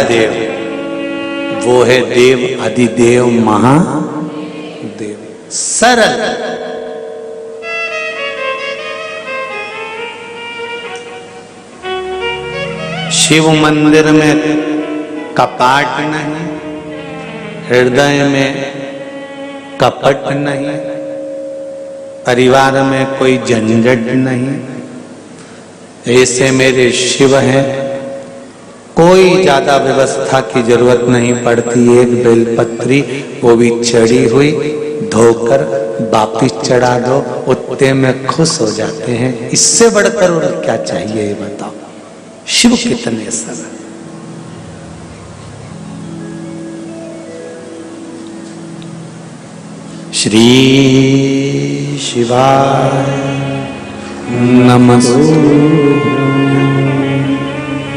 देव, वो है देव अधिदेव महादेव। सरल, शिव मंदिर में कपाट नहीं, हृदय में कपट नहीं, परिवार में कोई झंझट नहीं। ऐसे मेरे शिव हैं, कोई ज्यादा व्यवस्था की जरूरत नहीं पड़ती। एक बेलपत्री वो भी चढ़ी हुई धोकर वापिस चढ़ा दो, उतने में खुश हो जाते हैं। इससे बढ़कर और क्या चाहिए ये बताओ। शिव कितने सरल। श्री शिवाय नमस्ते।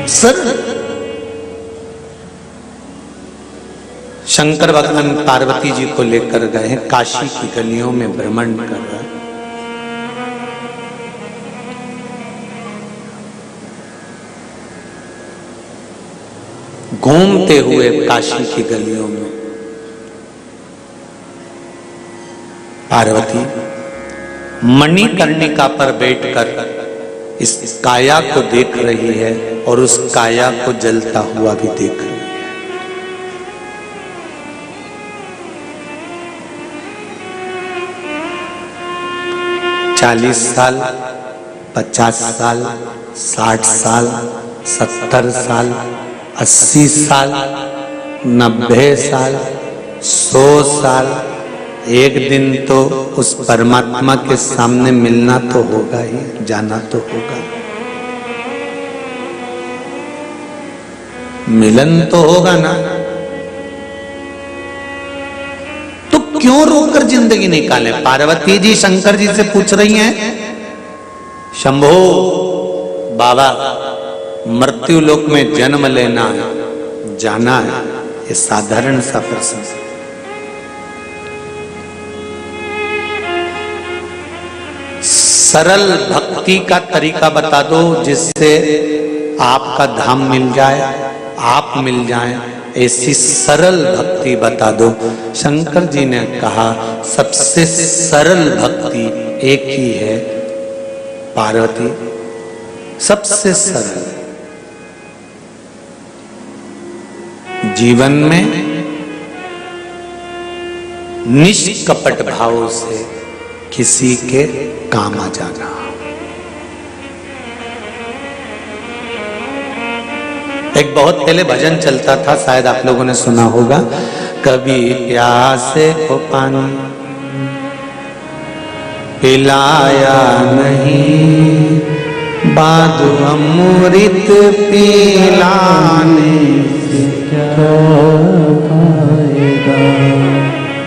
सरल। शंकर भगवान पार्वती जी को लेकर गए हैं, काशी की गलियों में भ्रमण कर रहे हैं। घूमते हुए काशी की गलियों में पार्वती मणिकर्णिका पर बैठकर इस काया को देख रही है और उस काया को जलता हुआ भी देख रही है। चालीस साल, 50 साल, 60 साल, 70 साल, 80 साल, 90 साल, 100 साल, एक दिन तो उस परमात्मा के सामने मिलना तो होगा ही, जाना तो होगा, मिलन तो होगा ना। तो क्यों रोकर जिंदगी निकाले। पार्वती जी शंकर जी से पूछ रही हैं, शंभो बाबा मृत्यु लोक में जन्म लेना है, जाना है, ये साधारण सा प्रश्न। सरल भक्ति का तरीका बता दो जिससे आपका धाम मिल जाए, आप मिल जाएं, ऐसी सरल भक्ति बता दो। शंकर जी ने कहा सबसे सरल भक्ति एक ही है पार्वती, सबसे सरल। जीवन में निष्कपट भाव से किसी के काम आ जाना। एक बहुत पहले भजन चलता था, शायद आप लोगों ने सुना होगा, कभी प्यासे को पानी पिलाया नहीं, बादू अमृत पिलाने से क्या पाएगा,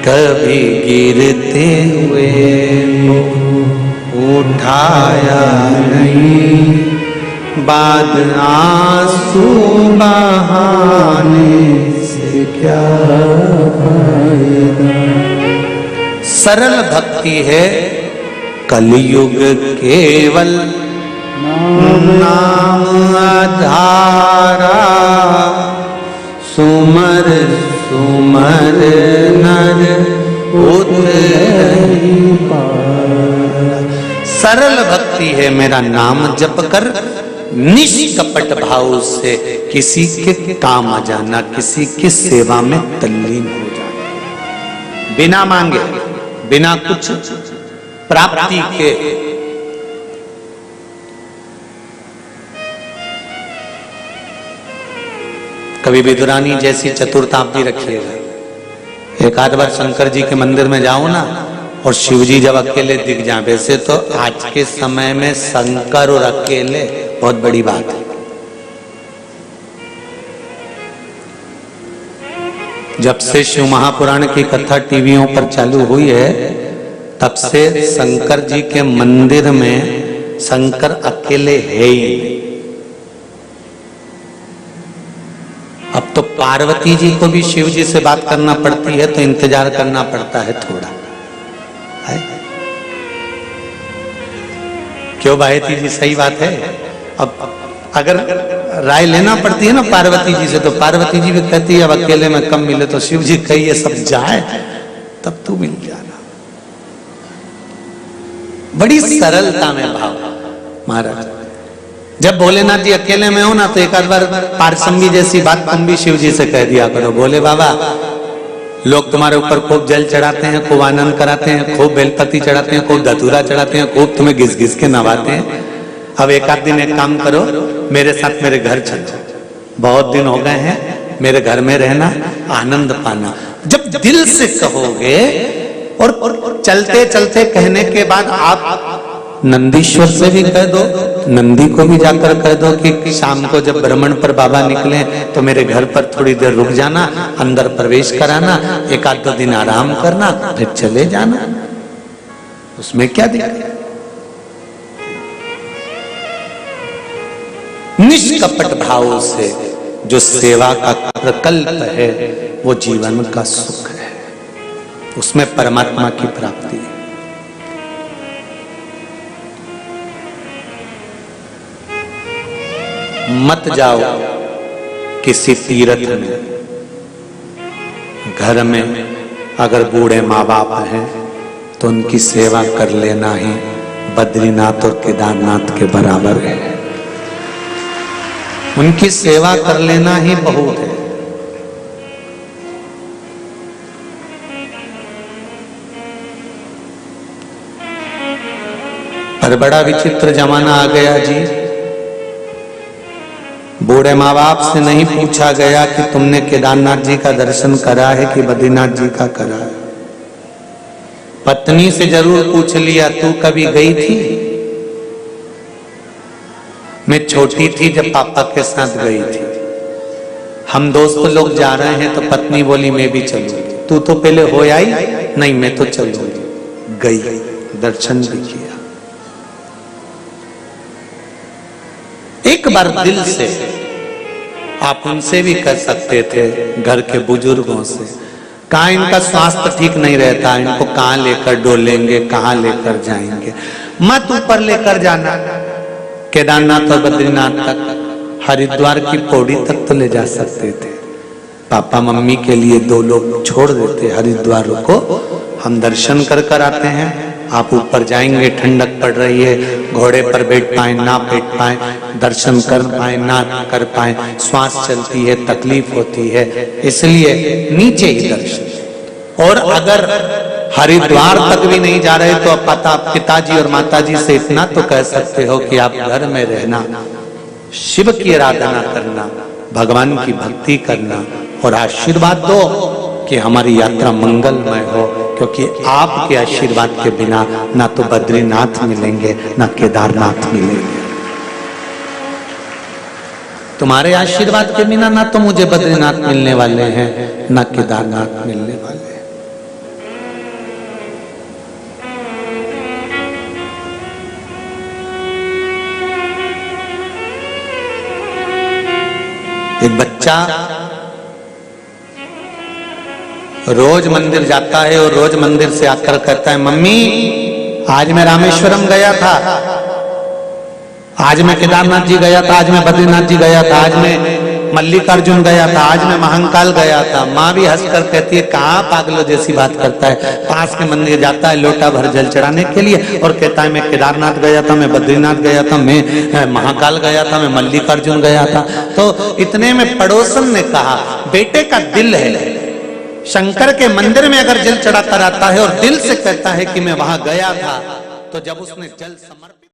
कभी गिरते हुए उठाया नहीं, बाद आंसू बहाने से क्या फायदा। सरल भक्ति है कलयुग केवल नाम आधारा, सुमर सुमर नर उतरी पारा। सरल भक्ति है मेरा नाम जप कर निष्कपट भाव से किसी के काम आ जाना, किसी की सेवा में तल्लीन हो जाना, बिना मांगे, बिना कुछ प्राप्ति के। कभी विदुरानी जैसी चतुरता आप भी रखिएगा। एक आध बार शंकर जी के मंदिर में जाओ ना और शिव जी जब अकेले दिख जाए, वैसे तो आज के समय में शंकर और अकेले बहुत बड़ी बात है। जब से शिव महापुराण की कथा टीवियों पर चालू हुई है, तब से शंकर जी के मंदिर में शंकर अकेले है ही नहीं। अब तो पार्वती जी को भी शिव जी से बात करना पड़ती है, तो इंतजार करना पड़ता है थोड़ा, है? क्यों भाईती जी, सही बात है। अब अगर राय लेना पड़ती है ना पार्वती जी से, तो पार्वती जी भी कहती है अब अकेले में कम मिले तो शिव जी कहिए सब जाए तब तू मिल जाना। बड़ी सरलता में भाव महाराज। जब भोलेनाथ जी अकेले में हो ना तो एक आध बार पारसंबी जैसी बात तुम भी शिव जी से कह दिया करो, बोले बाबा लोग तुम्हारे ऊपर खूब जल चढ़ाते हैं, खूब आनंद कराते हैं, खूब बेलपत्ती चढ़ाते हैं, खूब धतूरा चढ़ाते हैं, खूब तुम्हें घिस घिस के नवाते हैं। अब एक आध दिन एक काम करो, मेरे साथ मेरे घर चलो, बहुत दिन हो गए हैं, मेरे घर में रहना, आनंद पाना। जब दिल से कहोगे और चलते चलते कहने के बाद आप नंदीश्वर से भी कह दो, नंदी को भी जाकर कह दो कि शाम को जब भ्रमण पर बाबा निकले तो मेरे घर पर थोड़ी देर रुक जाना, अंदर प्रवेश कराना, एक आध दो दिन आराम करना, फिर चले जाना, उसमें क्या दिक्कत। निष्कपट भाव से जो सेवा का प्रकल्प है वो जीवन का सुख है, उसमें परमात्मा की प्राप्ति है। मत जाओ किसी तीर्थ में, घर में अगर बूढ़े माँ बाप हैं तो उनकी सेवा कर लेना ही बद्रीनाथ और केदारनाथ के बराबर है। उनकी सेवा कर लेना ही बहुत है। पर बड़ा विचित्र जमाना आ गया जी, बूढ़े माँ बाप से नहीं पूछा गया कि तुमने केदारनाथ जी का दर्शन करा है कि बद्रीनाथ जी का करा है। पत्नी से जरूर पूछ लिया तू कभी गई थी? मैं छोटी थी जब पापा के साथ गई थी, हम दोस्त लोग जा रहे हैं तो पत्नी बोली मैं भी चलूंगी। तू तो पहले हो आई? नहीं मैं तो चलूंगी। गई, दर्शन भी किया। एक बार दिल से आप उनसे भी कर सकते थे, घर के बुजुर्गों से, कहाँ इनका स्वास्थ्य ठीक नहीं रहता, इनको कहाँ लेकर डोलेंगे, कहाँ लेकर जाएंगे, मत ऊपर लेकर जाना। केदारनाथ और बद्रीनाथ तक, हरिद्वार की पौड़ी तक तो ले जा सकते थे। पापा मम्मी के लिए 2 लोग छोड़ देते, हरिद्वार को हम दर्शन कर कर आते हैं, आप ऊपर जाएंगे, ठंडक पड़ रही है, घोड़े पर बैठ पाए ना बैठ पाए, दर्शन कर पाए ना कर पाए, श्वास चलती है, तकलीफ होती है, इसलिए नीचे ही दर्शन। और अगर हरिद्वार तक भी नहीं जा रहे तो पिताजी और माताजी से इतना तो कह सकते हो कि आप घर में रहना, शिव की आराधना करना, भगवान की भक्ति करना और आशीर्वाद दो कि हमारी यात्रा मंगलमय हो, क्योंकि आपके आशीर्वाद के बिना ना तो बद्रीनाथ मिलेंगे ना केदारनाथ मिलेंगे। तुम्हारे आशीर्वाद के बिना ना तो मुझे बद्रीनाथ मिलने वाले हैं ना केदारनाथ मिलने वाले हैं। एक बच्चा रोज मंदिर जाता है और रोज मंदिर से आकर कहता है मम्मी आज मैं रामेश्वरम गया था, आज मैं केदारनाथ जी गया था, आज मैं बद्रीनाथ जी गया था, आज मैं मल्लिकार्जुन गया था, आज मैं महाकाल गया था। माँ भी हंसकर कहती है कहाँ पागलों जैसी बात करता है, पास के मंदिर जाता है लोटा भर जल चढ़ाने के लिए और कहता है मैं केदारनाथ गया था, मैं बद्रीनाथ गया था, मैं महाकाल गया था, मैं मल्लिकार्जुन गया था। तो इतने में पड़ोसन ने कहा बेटे का दिल है, शंकर के मंदिर में अगर जल चढ़ाता रहता है और दिल से कहता है कि मैं वहां गया था, तो जब उसने जल समर्पित